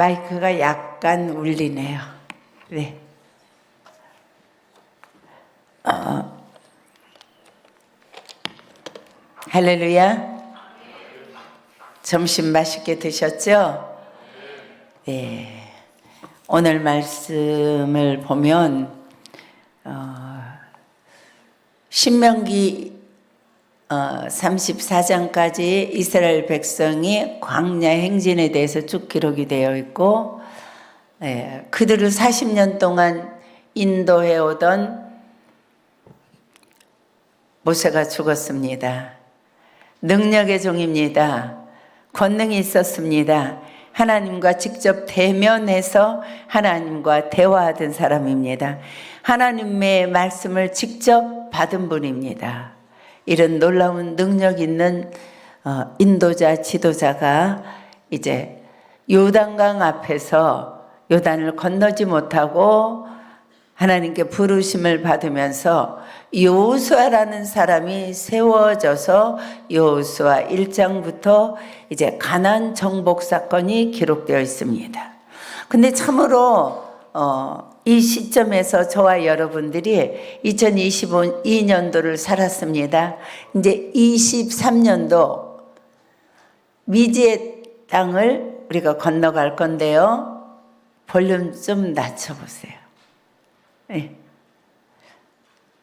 마이크가 약간 울리네요. 네. 할렐루야. 점심 맛있게 드셨죠? 네. 오늘 말씀을 보면 신명기 34장까지 이스라엘 백성이 광야 행진에 대해서 쭉 기록이 되어 있고, 그들을 40년 동안 인도해 오던 모세가 죽었습니다. 능력의 종입니다. 권능이 있었습니다. 하나님과 직접 대면해서 하나님과 대화하던 사람입니다. 하나님의 말씀을 직접 받은 분입니다. 이런 놀라운 능력 있는 인도자, 지도자가 이제 요단강 앞에서 요단을 건너지 못하고 하나님께 부르심을 받으면서 여호수아라는 사람이 세워져서 여호수아 1장부터 이제 가나안 정복 사건이 기록되어 있습니다. 근데 참으로 이 시점에서 저와 여러분들이 2022년도를 살았습니다. 이제 23년도 미지의 땅을 우리가 건너갈 건데요. 볼륨 좀 낮춰보세요. 네.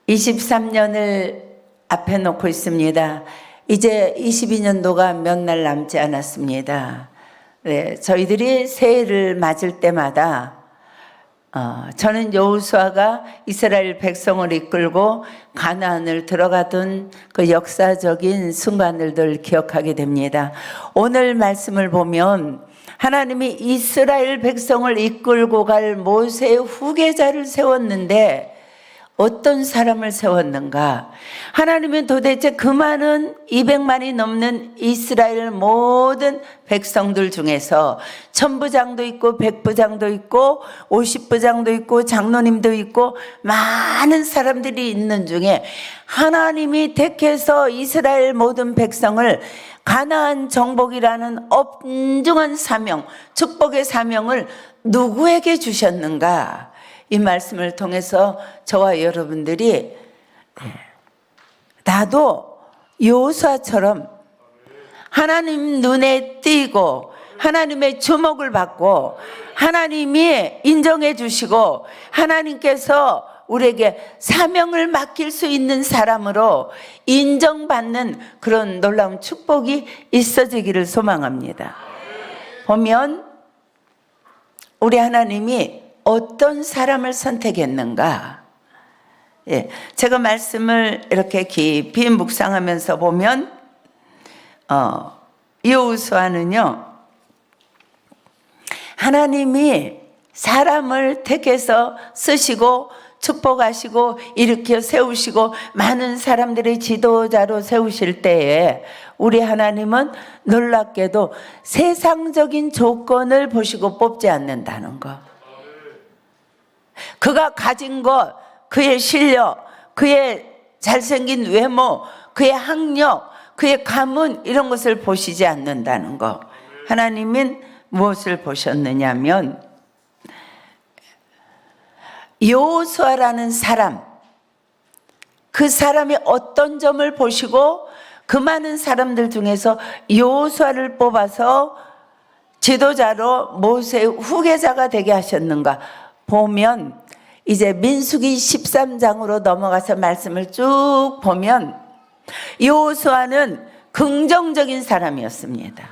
23년을 앞에 놓고 있습니다. 이제 22년도가 몇 날 남지 않았습니다. 네, 저희들이 새해를 맞을 때마다 저는 여호수아가 이스라엘 백성을 이끌고 가나안을 들어가던 그 역사적인 순간들을 기억하게 됩니다. 오늘 말씀을 보면 하나님이 이스라엘 백성을 이끌고 갈 모세의 후계자를 세웠는데 어떤 사람을 세웠는가? 하나님은 도대체 그 많은 200만이 넘는 이스라엘 모든 백성들 중에서 천부장도 있고 백부장도 있고 50부장도 있고 장로님도 있고 많은 사람들이 있는 중에 하나님이 택해서 이스라엘 모든 백성을 가나안 정복이라는 엄중한 사명, 축복의 사명을 누구에게 주셨는가? 이 말씀을 통해서 저와 여러분들이 나도 여호수아처럼 하나님 눈에 띄고 하나님의 주목을 받고 하나님이 인정해 주시고 하나님께서 우리에게 사명을 맡길 수 있는 사람으로 인정받는 그런 놀라운 축복이 있어지기를 소망합니다. 보면 우리 하나님이 어떤 사람을 선택했는가? 제가 말씀을 이렇게 깊이 묵상하면서 보면 여호수아는요, 하나님이 사람을 택해서 쓰시고 축복하시고 일으켜 세우시고 많은 사람들의 지도자로 세우실 때에 우리 하나님은 놀랍게도 세상적인 조건을 보시고 뽑지 않는다는 것. 그가 가진 것, 그의 실력, 그의 잘생긴 외모, 그의 학력, 그의 가문 이런 것을 보시지 않는다는 것. 하나님은 무엇을 보셨느냐면 여호수아라는 사람, 그 사람이 어떤 점을 보시고 그 많은 사람들 중에서 여호수아를 뽑아서 지도자로 모세의 후계자가 되게 하셨는가 보면 이제 민수기 13장으로 넘어가서 말씀을 쭉 보면 여호수아는 긍정적인 사람이었습니다.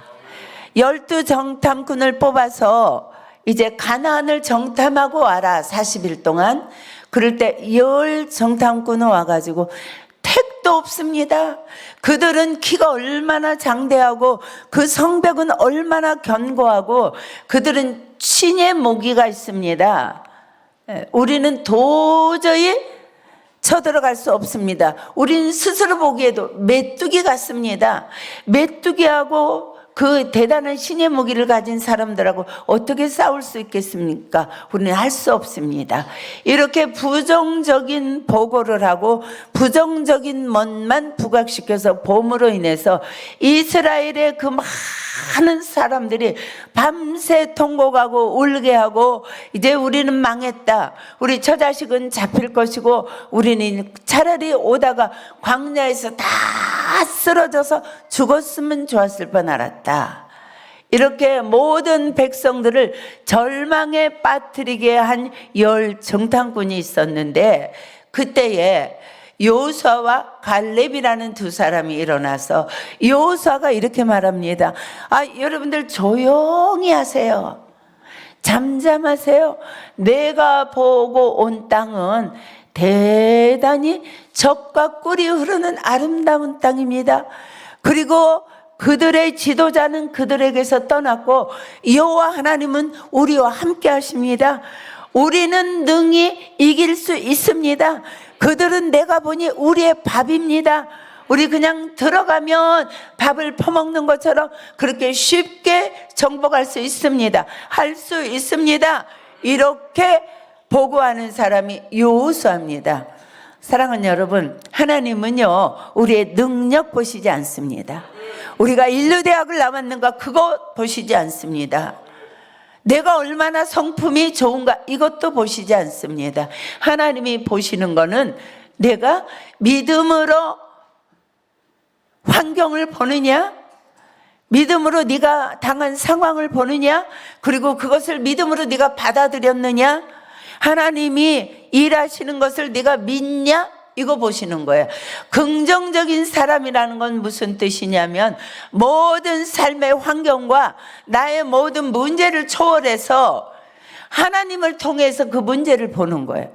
12정탐꾼을 뽑아서 이제 가나안을 정탐하고 와라 40일 동안. 그럴 때 10정탐꾼은 와가지고 택도 없습니다. 그들은 키가 얼마나 장대하고 그 성벽은 얼마나 견고하고 그들은 신의 모기가 있습니다. 우리는 도저히 쳐들어갈 수 없습니다. 우리는 스스로 보기에도 메뚜기 같습니다. 메뚜기하고 그 대단한 신의 무기를 가진 사람들하고 어떻게 싸울 수 있겠습니까? 우리는 할 수 없습니다. 이렇게 부정적인 보고를 하고 부정적인 것만 부각시켜서 봄으로 인해서 이스라엘의 그 많은 사람들이 밤새 통곡하고 울게 하고, 이제 우리는 망했다, 우리 처자식은 잡힐 것이고 우리는 차라리 오다가 광야에서 다 쓰러져서 죽었으면 좋았을 뻔 알았다, 이렇게 모든 백성들을 절망에 빠뜨리게 한 열 정탐꾼이 있었는데, 그때에 여호수아와 갈렙이라는 두 사람이 일어나서 여호수아가 이렇게 말합니다. 여러분들 조용히 하세요. 잠잠하세요. 내가 보고 온 땅은 대단히 젖과 꿀이 흐르는 아름다운 땅입니다. 그리고 그들의 지도자는 그들에게서 떠났고 여호와 하나님은 우리와 함께 하십니다. 우리는 능히 이길 수 있습니다. 그들은 내가 보니 우리의 밥입니다. 우리 그냥 들어가면 밥을 퍼먹는 것처럼 그렇게 쉽게 정복할 수 있습니다. 할 수 있습니다. 이렇게 보고하는 사람이 여호수아입니다. 사랑하는 여러분, 하나님은요 우리의 능력 보시지 않습니다. 우리가 인류대학을 나왔는가 그거 보시지 않습니다. 내가 얼마나 성품이 좋은가 이것도 보시지 않습니다. 하나님이 보시는 거는 내가 믿음으로 환경을 보느냐, 믿음으로 네가 당한 상황을 보느냐, 그리고 그것을 믿음으로 네가 받아들였느냐, 하나님이 일하시는 것을 네가 믿냐, 이거 보시는 거예요. 긍정적인 사람이라는 건 무슨 뜻이냐면 모든 삶의 환경과 나의 모든 문제를 초월해서 하나님을 통해서 그 문제를 보는 거예요.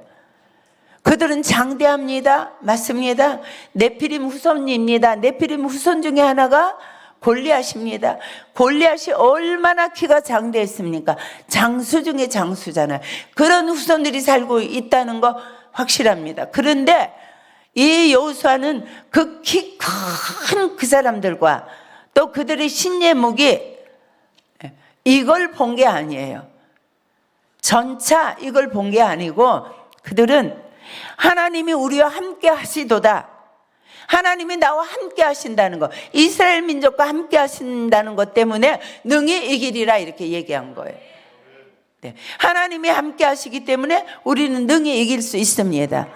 그들은 장대합니다. 맞습니다. 네피림 후손입니다. 네피림 후손 중에 하나가 골리앗입니다. 골리앗이 얼마나 키가 장대했습니까? 장수 중에 장수잖아요. 그런 후손들이 살고 있다는 거 확실합니다. 그런데 이 여호수아는 그 키 큰 그 사람들과 또 그들의 신의 무기 이걸 본 게 아니에요. 전차 이걸 본 게 아니고 그들은 하나님이 우리와 함께 하시도다, 하나님이 나와 함께 하신다는 것, 이스라엘 민족과 함께 하신다는 것 때문에 능히 이기리라 이렇게 얘기한 거예요. 네. 하나님이 함께 하시기 때문에 우리는 능히 이길 수 있습니다.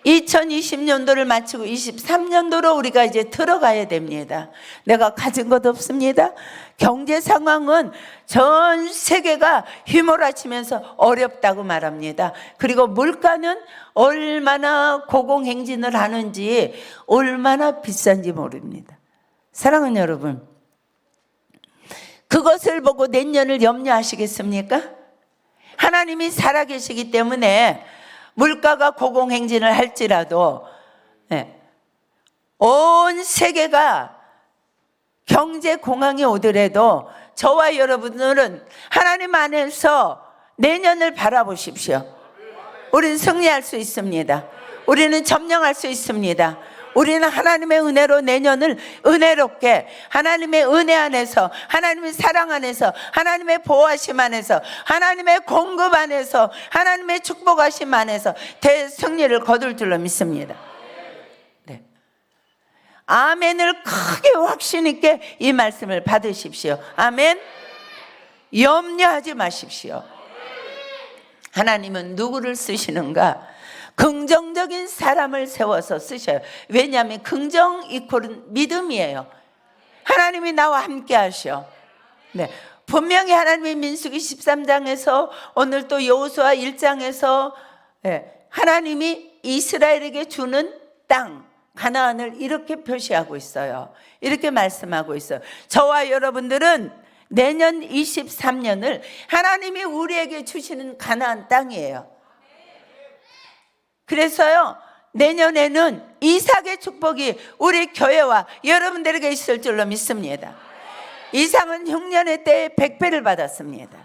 2020년도를 마치고 23년도로 우리가 이제 들어가야 됩니다. 내가 가진 것 없습니다. 경제 상황은 전 세계가 휘몰아치면서 어렵다고 말합니다. 그리고 물가는 얼마나 고공행진을 하는지 얼마나 비싼지 모릅니다. 사랑하는 여러분, 그것을 보고 내년을 염려하시겠습니까? 하나님이 살아계시기 때문에 물가가 고공행진을 할지라도 온 세계가 경제 공황이 오더라도 저와 여러분들은 하나님 안에서 내년을 바라보십시오. 우리는 승리할 수 있습니다. 우리는 점령할 수 있습니다. 우리는 하나님의 은혜로 내년을 은혜롭게, 하나님의 은혜 안에서, 하나님의 사랑 안에서, 하나님의 보호하심 안에서, 하나님의 공급 안에서, 하나님의 축복하심 안에서 대승리를 거둘 줄로 믿습니다. 네. 아멘을 크게 확신 있게 이 말씀을 받으십시오. 아멘. 염려하지 마십시오. 하나님은 누구를 쓰시는가? 긍정적인 사람을 세워서 쓰셔요. 왜냐하면 긍정 이퀄은 믿음이에요. 하나님이 나와 함께 하셔. 네. 분명히 하나님의 민수기 13장에서 오늘 또 여호수아 1장에서 하나님이 이스라엘에게 주는 땅 가나안을 이렇게 표시하고 있어요. 이렇게 말씀하고 있어요. 저와 여러분들은 내년 23년을 하나님이 우리에게 주시는 가나안 땅이에요. 그래서요, 내년에는 이삭의 축복이 우리 교회와 여러분들에게 있을 줄로 믿습니다. 이삭은 흉년의 때에 100배를 받았습니다.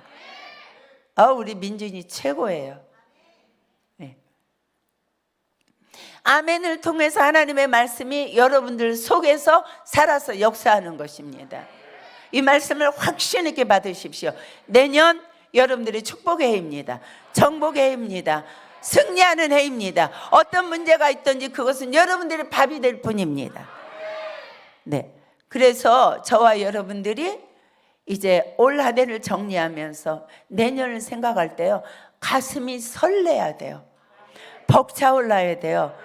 우리 민준이 최고예요. 네. 아멘을 통해서 하나님의 말씀이 여러분들 속에서 살아서 역사하는 것입니다. 이 말씀을 확신 있게 받으십시오. 내년 여러분들이 축복의 해입니다. 정복의 해입니다. 승리하는 해입니다. 어떤 문제가 있든지 그것은 여러분들의 밥이 될 뿐입니다. 네. 그래서 저와 여러분들이 이제 올 한 해를 정리하면서 내년을 생각할 때요, 가슴이 설레야 돼요. 벅차올라야 돼요.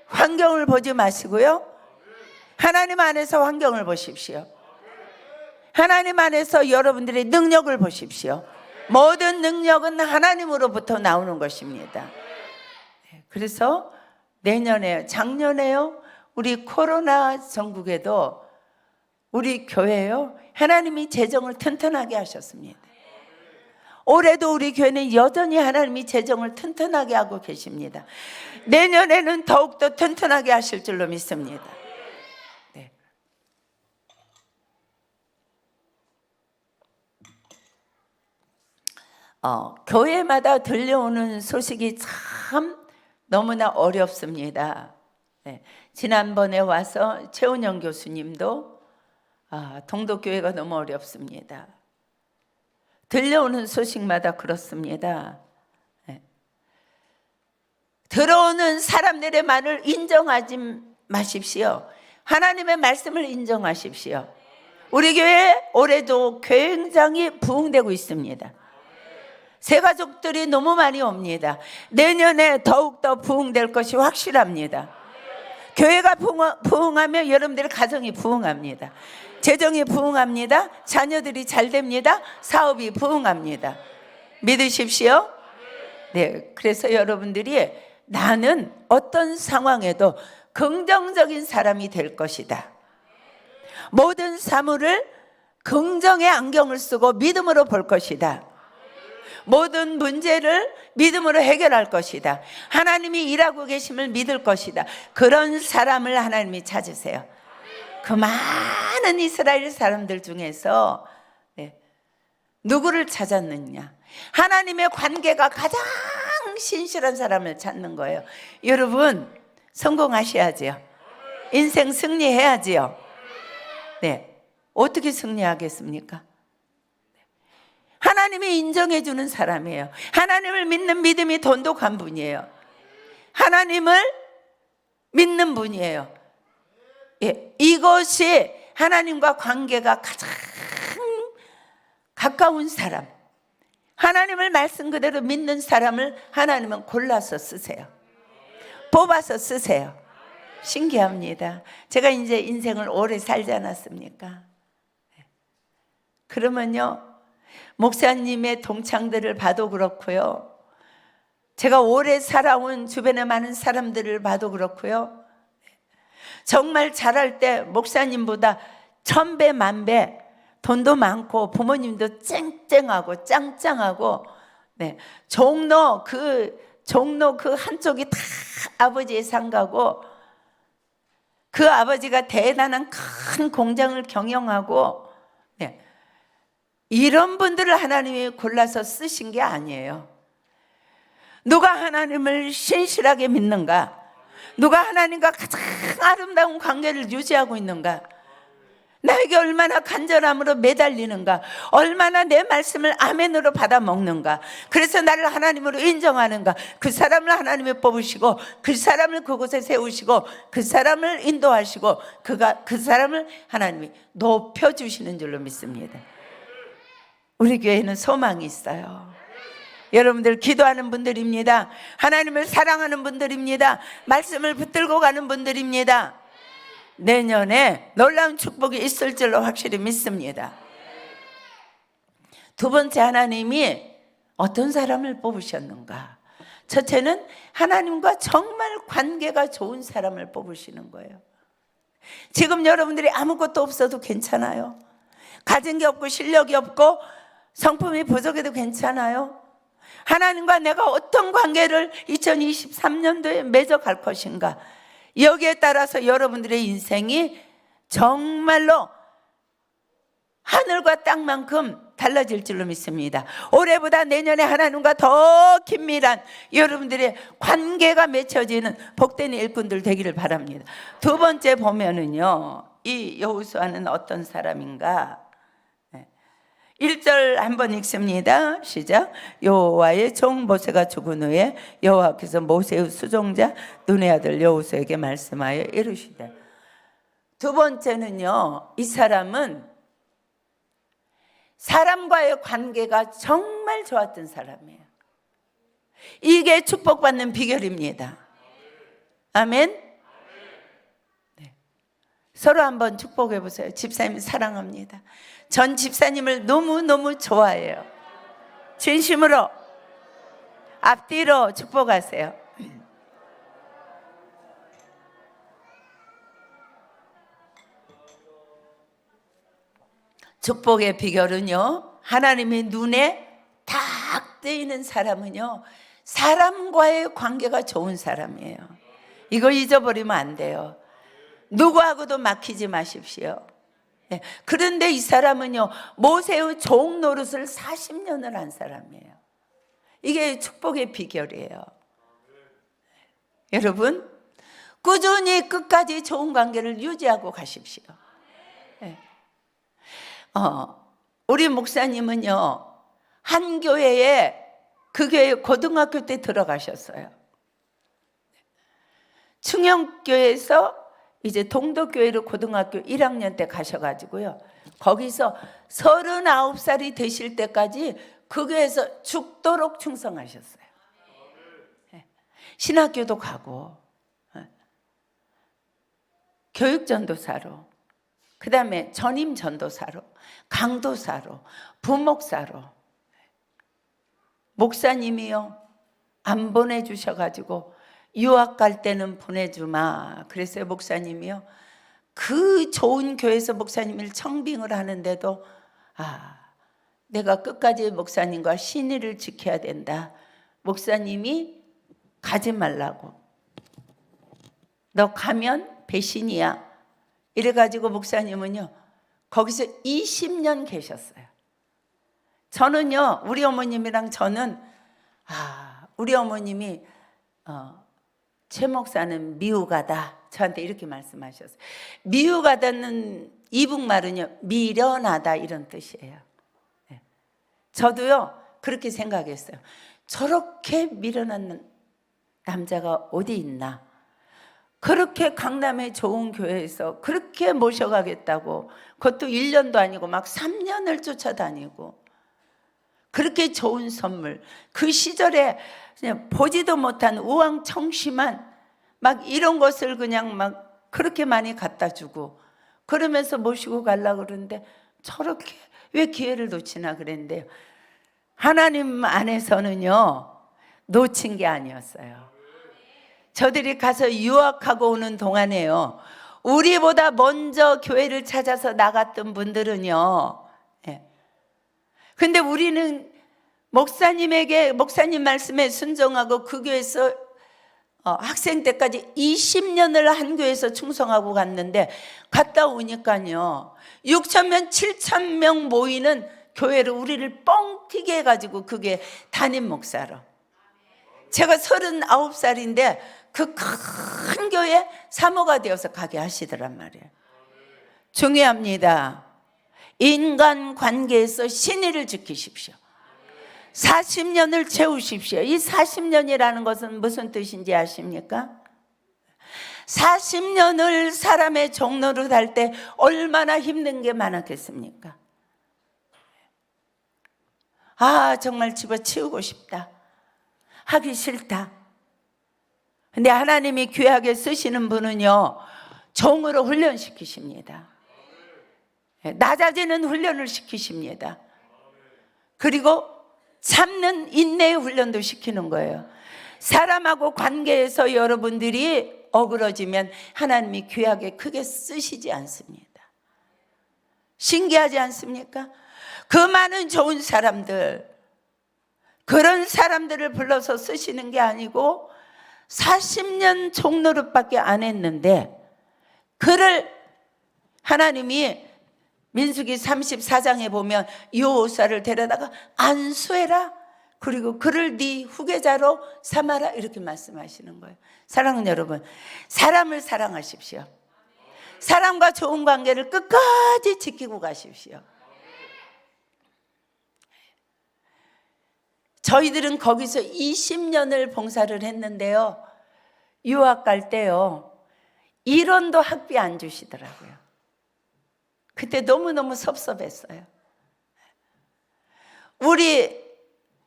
환경을 보지 마시고요, 하나님 안에서 환경을 보십시오. 하나님 안에서 여러분들의 능력을 보십시오. 모든 능력은 하나님으로부터 나오는 것입니다. 그래서 내년에, 작년에요, 우리 코로나 전국에도 우리 교회요, 하나님이 재정을 튼튼하게 하셨습니다. 올해도 우리 교회는 여전히 하나님이 재정을 튼튼하게 하고 계십니다. 내년에는 더욱더 튼튼하게 하실 줄로 믿습니다. 네. 교회마다 들려오는 소식이 참 너무나 어렵습니다. 네. 지난번에 와서 최은영 교수님도 동독교회가 너무 어렵습니다. 들려오는 소식마다 그렇습니다. 네. 들어오는 사람들의 말을 인정하지 마십시오. 하나님의 말씀을 인정하십시오. 우리 교회 올해도 굉장히 부흥되고 있습니다. 새가족들이 너무 많이 옵니다. 내년에 더욱더 부흥될 것이 확실합니다. 교회가 부흥하면 여러분들의 가정이 부흥합니다. 재정이 부흥합니다. 자녀들이 잘 됩니다. 사업이 부흥합니다. 믿으십시오. 네, 그래서 여러분들이 나는 어떤 상황에도 긍정적인 사람이 될 것이다. 모든 사물을 긍정의 안경을 쓰고 믿음으로 볼 것이다. 모든 문제를 믿음으로 해결할 것이다. 하나님이 일하고 계심을 믿을 것이다. 그런 사람을 하나님이 찾으세요. 그 많은 이스라엘 사람들 중에서 누구를 찾았느냐? 하나님의 관계가 가장 신실한 사람을 찾는 거예요. 여러분, 성공하셔야지요. 인생 승리해야지요. 네, 어떻게 승리하겠습니까? 하나님이 인정해 주는 사람이에요. 하나님을 믿는 믿음이 돈독한 분이에요. 하나님을 믿는 분이에요. 예, 이것이 하나님과 관계가 가장 가까운 사람, 하나님을 말씀 그대로 믿는 사람을 하나님은 골라서 쓰세요. 뽑아서 쓰세요. 신기합니다. 제가 이제 인생을 오래 살지 않았습니까? 그러면요, 목사님의 동창들을 봐도 그렇고요, 제가 오래 살아온 주변의 많은 사람들을 봐도 그렇고요, 정말 잘할 때 목사님보다 1000배 만배 돈도 많고 부모님도 쨍쨍하고 짱짱하고, 네, 종로 그 한쪽이 다 아버지의 상가고, 그 아버지가 대단한 큰 공장을 경영하고, 네, 이런 분들을 하나님이 골라서 쓰신 게 아니에요. 누가 하나님을 신실하게 믿는가? 누가 하나님과 가장 아름다운 관계를 유지하고 있는가? 나에게 얼마나 간절함으로 매달리는가? 얼마나 내 말씀을 아멘으로 받아 먹는가? 그래서 나를 하나님으로 인정하는가? 그 사람을 하나님이 뽑으시고, 그 사람을 그곳에 세우시고, 그 사람을 인도하시고, 그 사람을 하나님이 높여주시는 줄로 믿습니다. 우리 교회는 소망이 있어요. 여러분들 기도하는 분들입니다. 하나님을 사랑하는 분들입니다. 말씀을 붙들고 가는 분들입니다. 내년에 놀라운 축복이 있을 줄로 확실히 믿습니다. 두 번째, 하나님이 어떤 사람을 뽑으셨는가? 첫째는 하나님과 정말 관계가 좋은 사람을 뽑으시는 거예요. 지금 여러분들이 아무것도 없어도 괜찮아요. 가진 게 없고 실력이 없고 성품이 부족해도 괜찮아요. 하나님과 내가 어떤 관계를 2023년도에 맺어갈 것인가, 여기에 따라서 여러분들의 인생이 정말로 하늘과 땅만큼 달라질 줄로 믿습니다. 올해보다 내년에 하나님과 더 긴밀한 여러분들의 관계가 맺혀지는 복된 일꾼들 되기를 바랍니다. 두 번째 보면은요, 이 여호수아는 어떤 사람인가? 1절 한번 읽습니다. 시작. 여호와의 종 모세가 죽은 후에 여호와께서 모세의 수종자 눈의 아들 여호수아에게 말씀하여 이르시되. 두 번째는요, 이 사람은 사람과의 관계가 정말 좋았던 사람이에요. 이게 축복받는 비결입니다. 아멘. 네. 서로 한번 축복해 보세요. 집사님 사랑합니다. 전 집사님을 너무너무 좋아해요. 진심으로 앞뒤로 축복하세요. 축복의 비결은요, 하나님의 눈에 딱 뜨이는 사람은요, 사람과의 관계가 좋은 사람이에요. 이거 잊어버리면 안 돼요. 누구하고도 막히지 마십시오. 네. 그런데 이 사람은요, 모세의 종 노릇을 40년을 한 사람이에요. 이게 축복의 비결이에요. 여러분, 꾸준히 끝까지 좋은 관계를 유지하고 가십시오. 네. 우리 목사님은요, 한 교회에, 그 교회 고등학교 때 들어가셨어요. 충영교회에서 이제 동덕교회로 고등학교 1학년 때 가셔가지고요, 거기서 39살이 되실 때까지 그 교회에서 죽도록 충성하셨어요. 신학교도 가고, 교육전도사로, 그 다음에 전임전도사로, 강도사로, 부목사로. 목사님이요, 안 보내주셔가지고 유학 갈 때는 보내주마 그랬어요. 목사님이요, 그 좋은 교회에서 목사님을 청빙을 하는데도 내가 끝까지 목사님과 신의를 지켜야 된다. 목사님이 가지 말라고, 너 가면 배신이야. 이래가지고 목사님은요, 거기서 20년 계셨어요. 저는요, 우리 어머님이랑 저는, 우리 어머님이 최 목사는 미우가다, 저한테 이렇게 말씀하셨어요. 미우가다는 이북말은요, 미련하다 이런 뜻이에요. 네. 저도요 그렇게 생각했어요. 저렇게 미련한 남자가 어디 있나. 그렇게 강남의 좋은 교회에서 그렇게 모셔가겠다고, 그것도 1년도 아니고 막 3년을 쫓아다니고, 그렇게 좋은 선물, 그 시절에 그냥 보지도 못한 우왕청심한 막 이런 것을 그냥 막 그렇게 많이 갖다 주고, 그러면서 모시고 가려고 그러는데 저렇게 왜 기회를 놓치나 그랬는데요, 하나님 안에서는요 놓친 게 아니었어요. 저들이 가서 유학하고 오는 동안에요, 우리보다 먼저 교회를 찾아서 나갔던 분들은요, 근데 우리는 목사님 말씀에 순종하고 그 교회에서 학생 때까지 20년을 한 교회에서 충성하고 갔는데, 갔다 오니까요 6,000명 7,000명 모이는 교회를 우리를 뻥튀기 해가지고 그게 담임 목사로, 제가 39살인데 그 큰 교회 사모가 되어서 가게 하시더란 말이에요. 중요합니다. 인간관계에서 신의를 지키십시오. 40년을 채우십시오. 이 40년이라는 것은 무슨 뜻인지 아십니까? 40년을 사람의 종로를 할 때 얼마나 힘든 게 많았겠습니까? 정말 집어치우고 싶다, 하기 싫다. 근데 하나님이 귀하게 쓰시는 분은요 종으로 훈련시키십니다. 낮아지는 훈련을 시키십니다. 그리고 참는 인내의 훈련도 시키는 거예요. 사람하고 관계에서 여러분들이 어그러지면 하나님이 귀하게 크게 쓰시지 않습니다. 신기하지 않습니까? 그 많은 좋은 사람들, 그런 사람들을 불러서 쓰시는 게 아니고 40년 종노릇밖에 안 했는데, 그를 하나님이 민수기 34장에 보면 여호수아를 데려다가 안수해라, 그리고 그를 네 후계자로 삼아라, 이렇게 말씀하시는 거예요. 사랑하는 여러분, 사람을 사랑하십시오. 사람과 좋은 관계를 끝까지 지키고 가십시오. 저희들은 거기서 20년을 봉사를 했는데요, 유학 갈 때요 1원도 학비 안 주시더라고요. 그때 너무너무 섭섭했어요. 우리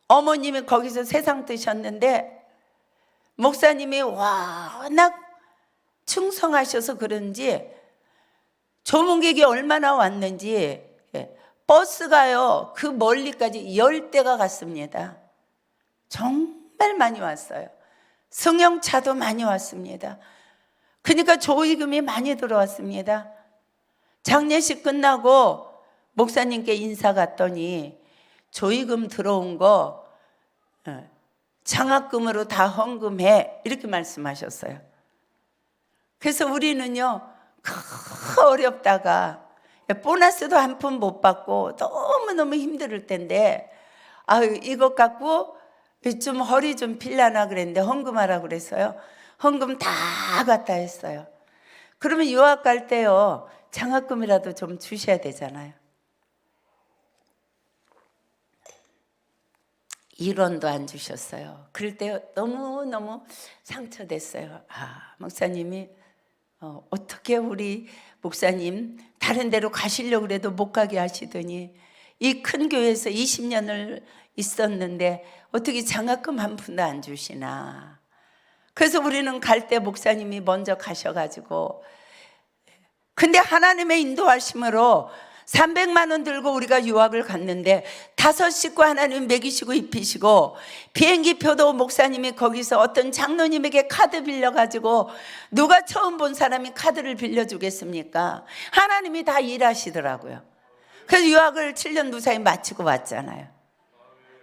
어머님이 거기서 세상 뜨셨는데 목사님이 워낙 충성하셔서 그런지 조문객이 얼마나 왔는지 버스가요 그 멀리까지 10대가 갔습니다. 정말 많이 왔어요. 승용차도 많이 왔습니다. 그러니까 조의금이 많이 들어왔습니다. 장례식 끝나고 목사님께 인사 갔더니 조의금 들어온 거 장학금으로 다 헌금해, 이렇게 말씀하셨어요. 그래서 우리는요 어렵다가 보너스도 한 푼 못 받고 너무너무 힘들 텐데 이것 갖고 좀 허리 좀 필라나 그랬는데 헌금하라고 그랬어요. 헌금 다 갖다 했어요. 그러면 유학 갈 때요 장학금이라도 좀 주셔야 되잖아요. 1원도 안 주셨어요. 그럴 때 너무너무 상처됐어요. 목사님이 어떻게 우리 목사님 다른 데로 가시려고 그래도 못 가게 하시더니 이 큰 교회에서 20년을 있었는데 어떻게 장학금 한 푼도 안 주시나. 그래서 우리는 갈 때 목사님이 먼저 가셔가지고, 근데 하나님의 인도하심으로 300만 원 들고 우리가 유학을 갔는데 5 식구 하나님 먹이시고 입히시고, 비행기 표도 목사님이 거기서 어떤 장로님에게 카드 빌려가지고, 누가 처음 본 사람이 카드를 빌려주겠습니까? 하나님이 다 일하시더라고요. 그래서 유학을 7년 무사히 마치고 왔잖아요.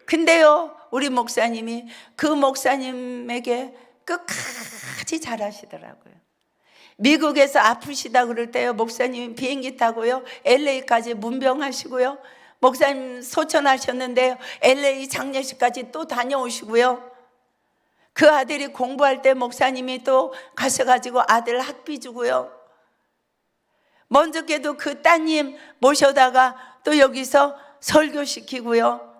근데요 우리 목사님이 그 목사님에게 끝까지 잘하시더라고요. 미국에서 아프시다 그럴 때요 목사님이 비행기 타고요 LA까지 문병하시고요, 목사님 소천하셨는데요 LA 장례식까지 또 다녀오시고요, 그 아들이 공부할 때 목사님이 또 가셔가지고 아들 학비 주고요, 먼저께도 그 따님 모셔다가 또 여기서 설교시키고요,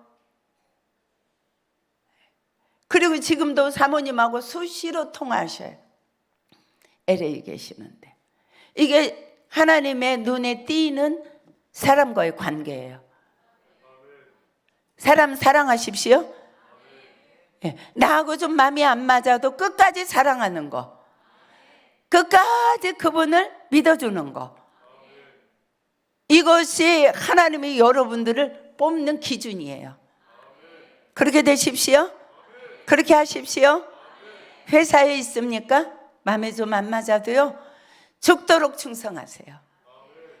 그리고 지금도 사모님하고 수시로 통화하셔요. LA 계시는데. 이게 하나님의 눈에 띄는 사람과의 관계예요. 사람 사랑하십시오. 나하고 좀 마음이 안 맞아도 끝까지 사랑하는 거, 끝까지 그분을 믿어주는 거, 이것이 하나님이 여러분들을 뽑는 기준이에요. 그렇게 되십시오. 그렇게 하십시오. 회사에 있습니까? 마음에 좀 안 맞아도요 죽도록 충성하세요.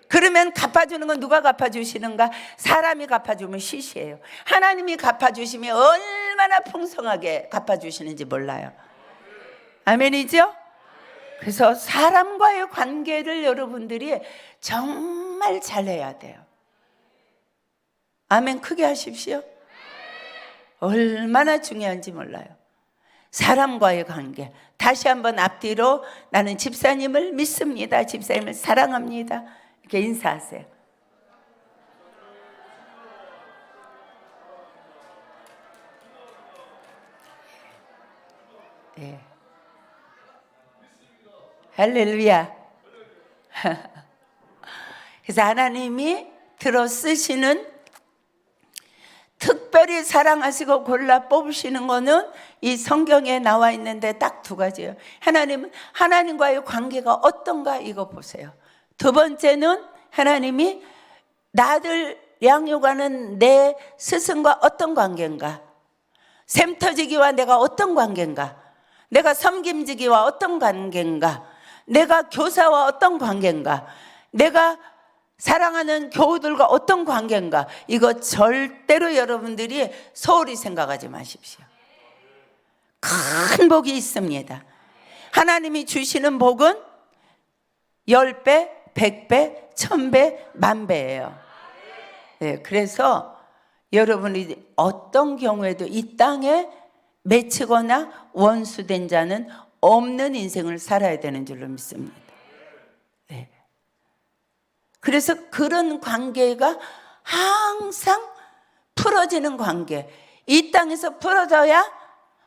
그러면 갚아주는 건 누가 갚아주시는가? 사람이 갚아주면 시시해요. 하나님이 갚아주시면 얼마나 풍성하게 갚아주시는지 몰라요. 아멘이죠? 그래서 사람과의 관계를 여러분들이 정말 잘해야 돼요. 아멘 크게 하십시오. 얼마나 중요한지 몰라요. 사람과의 관계. 다시 한번 앞뒤로 나는 집사님을 믿습니다. 집사님을 사랑합니다. 이렇게 인사하세요. 예. 할렐루야. 그래서 하나님이 들어 쓰시는, 특별히 사랑하시고 골라 뽑으시는 거는 이 성경에 나와 있는데 딱 2가지예요. 하나님은 하나님과의 관계가 어떤가 이거 보세요. 2번째는 하나님이 나를 양육하는 내 스승과 어떤 관계인가, 샘터지기와 내가 어떤 관계인가, 내가 섬김지기와 어떤 관계인가, 내가 교사와 어떤 관계인가, 내가 사랑하는 교우들과 어떤 관계인가, 이거 절대로 여러분들이 소홀히 생각하지 마십시오. 큰 복이 있습니다. 하나님이 주시는 복은 10배, 100배, 1000배, 10,000배예요. 네, 그래서 여러분이 어떤 경우에도 이 땅에 맺히거나 원수된 자는 없는 인생을 살아야 되는 줄로 믿습니다. 네. 그래서 그런 관계가 항상 풀어지는 관계, 이 땅에서 풀어져야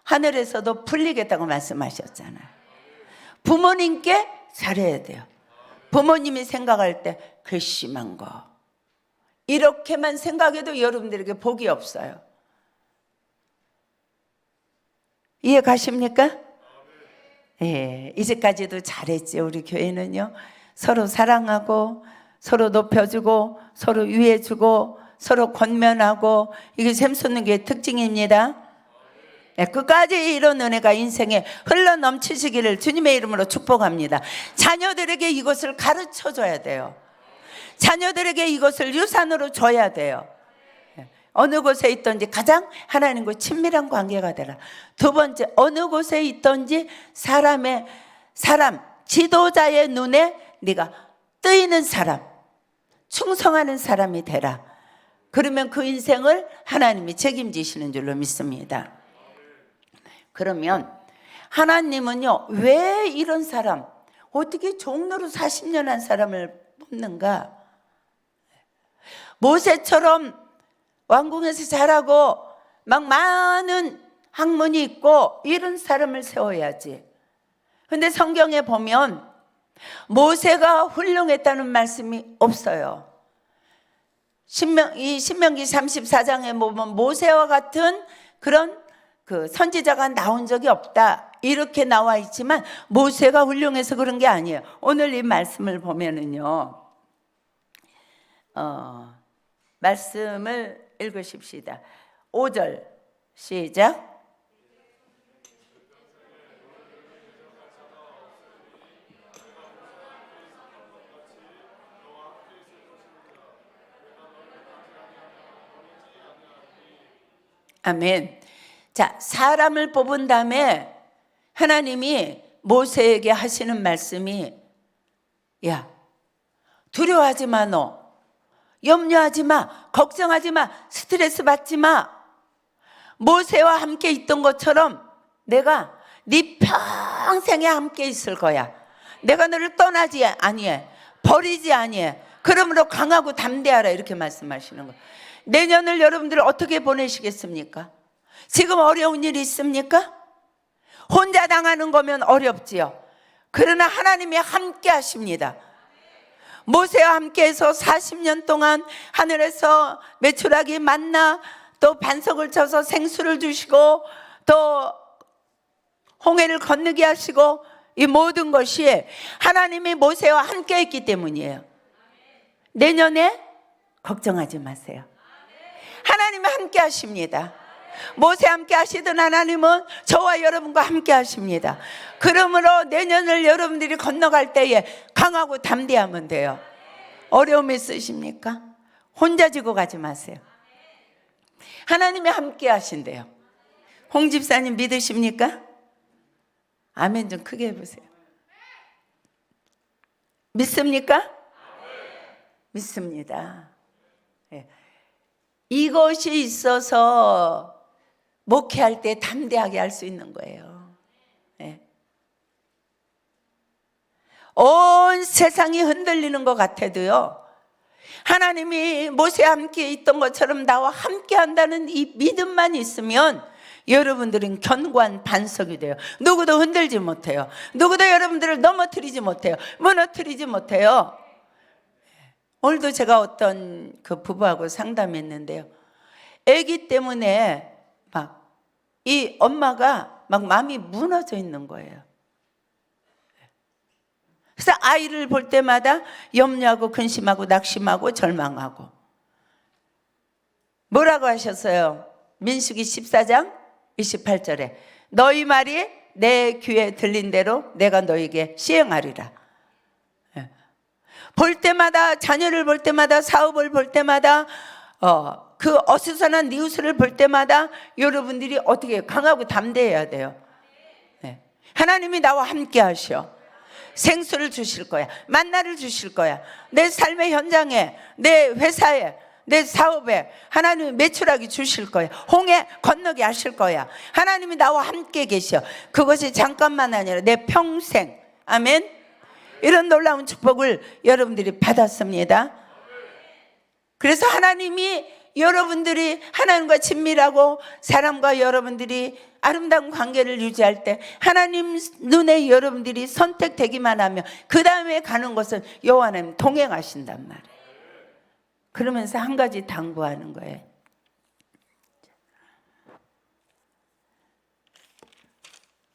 하늘에서도 풀리겠다고 말씀하셨잖아요. 부모님께 잘해야 돼요. 부모님이 생각할 때 괘씸한 거, 이렇게만 생각해도 여러분들에게 복이 없어요. 이해 가십니까? 예, 이제까지도 잘했지. 우리 교회는요, 서로 사랑하고 서로 높여주고 서로 위해주고 서로 권면하고, 이게 샘솟는 교회의 특징입니다. 네, 끝까지 이런 은혜가 인생에 흘러 넘치시기를 주님의 이름으로 축복합니다. 자녀들에게 이것을 가르쳐 줘야 돼요. 자녀들에게 이것을 유산으로 줘야 돼요. 어느 곳에 있든지 가장 하나님과 친밀한 관계가 되라. 두 번째, 어느 곳에 있든지 사람 지도자의 눈에 네가 뜨이는 사람, 충성하는 사람이 되라. 그러면 그 인생을 하나님이 책임지시는 줄로 믿습니다. 그러면 하나님은요, 왜 이런 사람, 어떻게 종로로 40년 한 사람을 뽑는가? 모세처럼 왕궁에서 자라고 막 많은 학문이 있고 이런 사람을 세워야지. 근데 성경에 보면 모세가 훌륭했다는 말씀이 없어요. 신명기 34장에 보면 모세와 같은 그런 그 선지자가 나온 적이 없다, 이렇게 나와 있지만 모세가 훌륭해서 그런 게 아니에요. 오늘 이 말씀을 보면은요, 말씀을 읽으십시다. 5절 시작. 아멘. 자, 사람을 뽑은 다음에 하나님이 모세에게 하시는 말씀이, 야, 두려워하지 마, 너 염려하지 마, 걱정하지 마, 스트레스 받지 마. 모세와 함께 있던 것처럼 내가 네 평생에 함께 있을 거야. 내가 너를 떠나지 아니해, 버리지 아니해. 그러므로 강하고 담대하라, 이렇게 말씀하시는 거예요. 내년을 여러분들 어떻게 보내시겠습니까? 지금 어려운 일이 있습니까? 혼자 당하는 거면 어렵지요. 그러나 하나님이 함께 하십니다. 모세와 함께해서 40년 동안 하늘에서 메추라기 만나, 또 반석을 쳐서 생수를 주시고, 또 홍해를 건너게 하시고, 이 모든 것이 하나님이 모세와 함께 했기 때문이에요. 내년에 걱정하지 마세요. 하나님이 함께 하십니다. 모세 함께 하시던 하나님은 저와 여러분과 함께 하십니다. 그러므로 내년을 여러분들이 건너갈 때에 강하고 담대하면 돼요. 어려움 있으십니까? 혼자 지고 가지 마세요. 하나님이 함께 하신대요. 홍 집사님 믿으십니까? 아멘 좀 크게 해보세요. 믿습니까? 믿습니다. 네. 이것이 있어서 목회할 때 담대하게 할 수 있는 거예요. 네. 온 세상이 흔들리는 것 같아도요, 하나님이 모세와 함께 있던 것처럼 나와 함께 한다는 이 믿음만 있으면 여러분들은 견고한 반석이 돼요. 누구도 흔들지 못해요. 누구도 여러분들을 넘어뜨리지 못해요. 무너뜨리지 못해요. 오늘도 제가 어떤 그 부부하고 상담했는데요, 아기 때문에 막 이 엄마가 막 마음이 무너져 있는 거예요. 그래서 아이를 볼 때마다 염려하고 근심하고 낙심하고 절망하고. 뭐라고 하셨어요? 민수기 14장 28절에 너희 말이 내 귀에 들린 대로 내가 너에게 시행하리라. 볼 때마다, 자녀를 볼 때마다, 사업을 볼 때마다, 그 어수선한 뉴스를 볼 때마다 여러분들이 어떻게 강하고 담대해야 돼요. 네. 하나님이 나와 함께 하셔. 생수를 주실 거야. 만나를 주실 거야. 내 삶의 현장에, 내 회사에, 내 사업에 하나님이 메추라기 주실 거야. 홍해 건너게 하실 거야. 하나님이 나와 함께 계셔. 그것이 잠깐만 아니라 내 평생. 아멘. 이런 놀라운 축복을 여러분들이 받았습니다. 그래서 하나님이 여러분들이 하나님과 친밀하고 사람과 여러분들이 아름다운 관계를 유지할 때 하나님 눈에 여러분들이 선택되기만 하면 그 다음에 가는 것은 여호와 하나님 동행하신단 말이에요. 그러면서 한 가지 당부하는 거예요.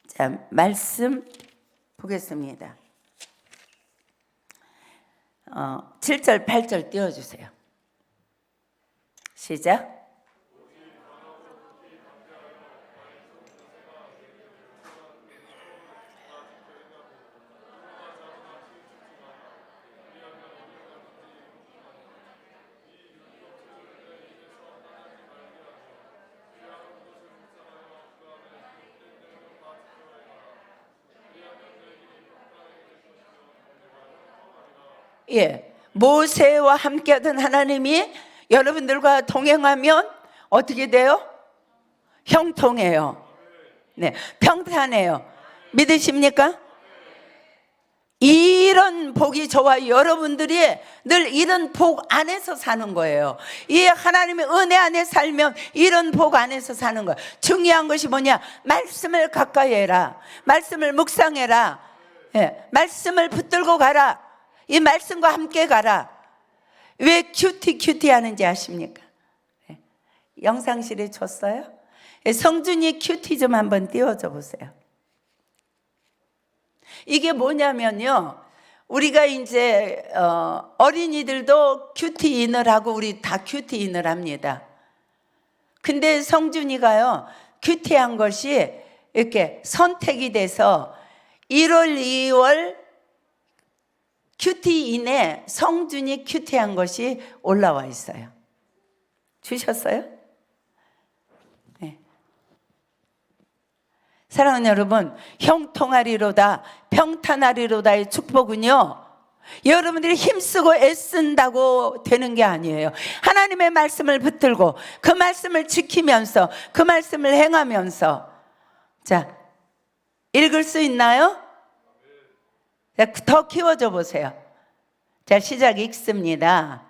자, 말씀 보겠습니다. 7절, 8절 띄워주세요. 시작. 예, 모세와 함께하던 하나님이 여러분들과 동행하면 어떻게 돼요? 형통해요. 네, 평탄해요. 믿으십니까? 이런 복이 저와 여러분들이 늘 이런 복 안에서 사는 거예요. 이 하나님의 은혜 안에 살면 이런 복 안에서 사는 거예요. 중요한 것이 뭐냐? 말씀을 가까이 해라. 말씀을 묵상해라. 예, 말씀을 붙들고 가라. 이 말씀과 함께 가라. 왜 큐티 하는지 아십니까? 예, 영상실에 줬어요? 예, 성준이 큐티 좀 한번 띄워줘 보세요. 이게 뭐냐면요, 우리가 이제 어린이들도 큐티인을 하고 우리 다 큐티인을 합니다. 근데 성준이가요, 큐티한 것이 이렇게 선택이 돼서 1월, 2월 큐티인에 성준이 큐티한 것이 올라와 있어요. 주셨어요? 네. 사랑하는 여러분, 형통하리로다, 평탄하리로다의 축복은요, 여러분들이 힘쓰고 애쓴다고 되는 게 아니에요. 하나님의 말씀을 붙들고 그 말씀을 지키면서 그 말씀을 행하면서. 자, 읽을 수 있나요? 자, 더 키워줘 보세요. 자, 시작 읽습니다.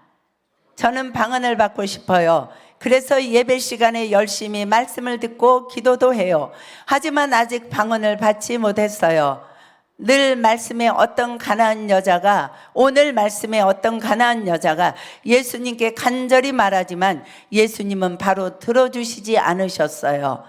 저는 방언을 받고 싶어요. 그래서 예배 시간에 열심히 말씀을 듣고 기도도 해요. 하지만 아직 방언을 받지 못했어요. 오늘 말씀에 어떤 가난한 여자가 예수님께 간절히 말하지만 예수님은 바로 들어주시지 않으셨어요.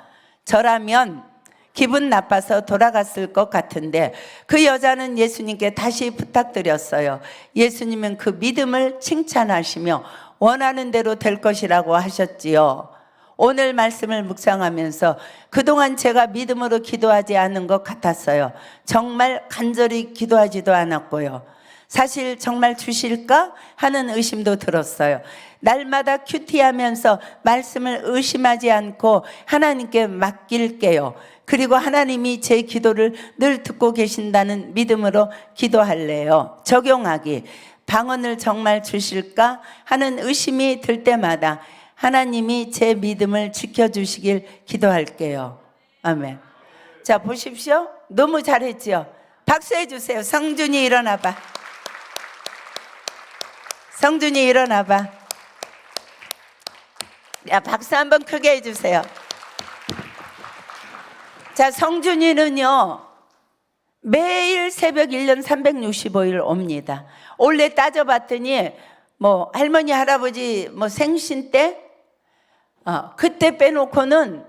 저라면 기분 나빠서 돌아갔을 것 같은데 그 여자는 예수님께 다시 부탁드렸어요. 예수님은 그 믿음을 칭찬하시며 원하는 대로 될 것이라고 하셨지요. 오늘 말씀을 묵상하면서 그동안 제가 믿음으로 기도하지 않은 것 같았어요. 정말 간절히 기도하지도 않았고요. 사실 정말 주실까 하는 의심도 들었어요. 날마다 큐티하면서 말씀을 의심하지 않고 하나님께 맡길게요. 그리고 하나님이 제 기도를 늘 듣고 계신다는 믿음으로 기도할래요. 적용하기. 방언을 정말 주실까 하는 의심이 들 때마다 하나님이 제 믿음을 지켜주시길 기도할게요. 아멘. 자, 보십시오. 너무 잘했죠? 박수해 주세요. 성준이 일어나봐. 성준이 일어나봐. 야, 박수 한번 크게 해주세요. 자, 성준이는요, 매일 새벽 1년 365일 옵니다. 원래 따져봤더니 뭐 할머니 할아버지 뭐 생신 때 그때 빼놓고는,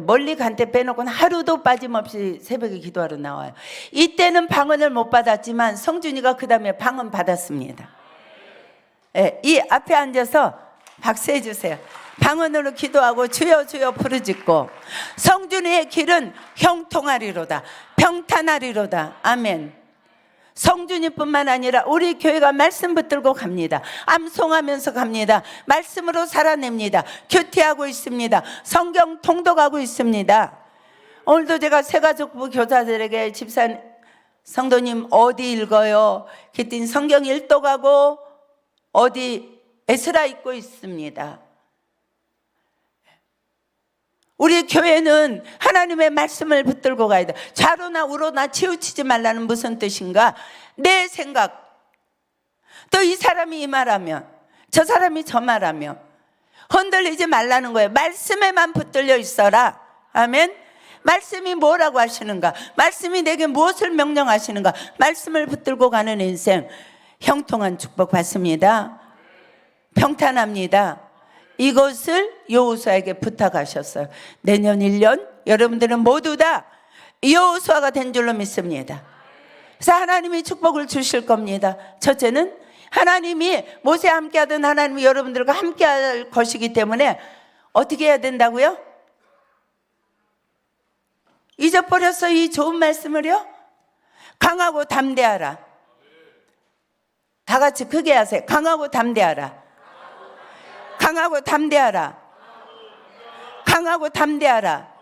멀리 간 때 빼놓고는 하루도 빠짐없이 새벽에 기도하러 나와요. 이때는 방언을 못 받았지만 성준이가 그 다음에 방언 받았습니다. 네, 이 앞에 앉아서 박수해 주세요. 방언으로 기도하고 주여 주여 부르짖고 성준이의 길은 형통하리로다, 평탄하리로다. 아멘. 성준이뿐만 아니라 우리 교회가 말씀 붙들고 갑니다. 암송하면서 갑니다. 말씀으로 살아냅니다. 큐티하고 있습니다. 성경 통독하고 있습니다. 오늘도 제가 새가족부 교사들에게 집사 성도님 어디 읽어요? 그랬더니 성경 일독하고 어디 에스라 읽고 있습니다. 우리 교회는 하나님의 말씀을 붙들고 가야 돼. 좌로나 우로나 치우치지 말라는 무슨 뜻인가? 내 생각, 또 이 사람이 이 말하면 저 사람이 저 말하면 흔들리지 말라는 거예요. 말씀에만 붙들려 있어라. 아멘. 말씀이 뭐라고 하시는가? 말씀이 내게 무엇을 명령하시는가? 말씀을 붙들고 가는 인생, 형통한 축복 받습니다. 평탄합니다. 이것을 여호수아에게 부탁하셨어요. 내년 1년 여러분들은 모두 다 여호수아가 된 줄로 믿습니다. 그래서 하나님이 축복을 주실 겁니다. 첫째는 하나님이 모세와 함께하던 하나님이 여러분들과 함께할 것이기 때문에 어떻게 해야 된다고요? 잊어버렸어 이 좋은 말씀을요? 강하고 담대하라. 다 같이 크게 하세요. 강하고 담대하라. 강하고 담대하라. 강하고 담대하라.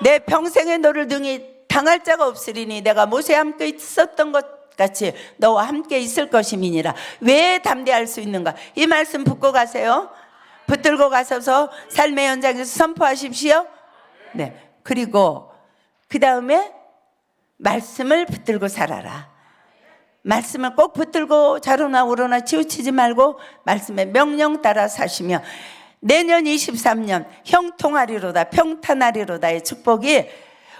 내 평생에 너를 등이 당할 자가 없으리니 내가 모세와 함께 있었던 것 같이 너와 함께 있을 것임이니라. 왜 담대할 수 있는가? 이 말씀 붙고 가세요. 붙들고 가셔서 삶의 현장에서 선포하십시오. 네. 그리고 그 다음에 말씀을 붙들고 살아라. 말씀을 꼭 붙들고 좌로나 우로나 치우치지 말고 말씀의 명령 따라 사시며 내년 23년 형통하리로다 평탄하리로다의 축복이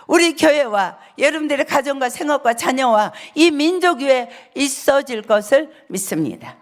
우리 교회와 여러분들의 가정과 생업과 자녀와 이 민족 위에 있어질 것을 믿습니다.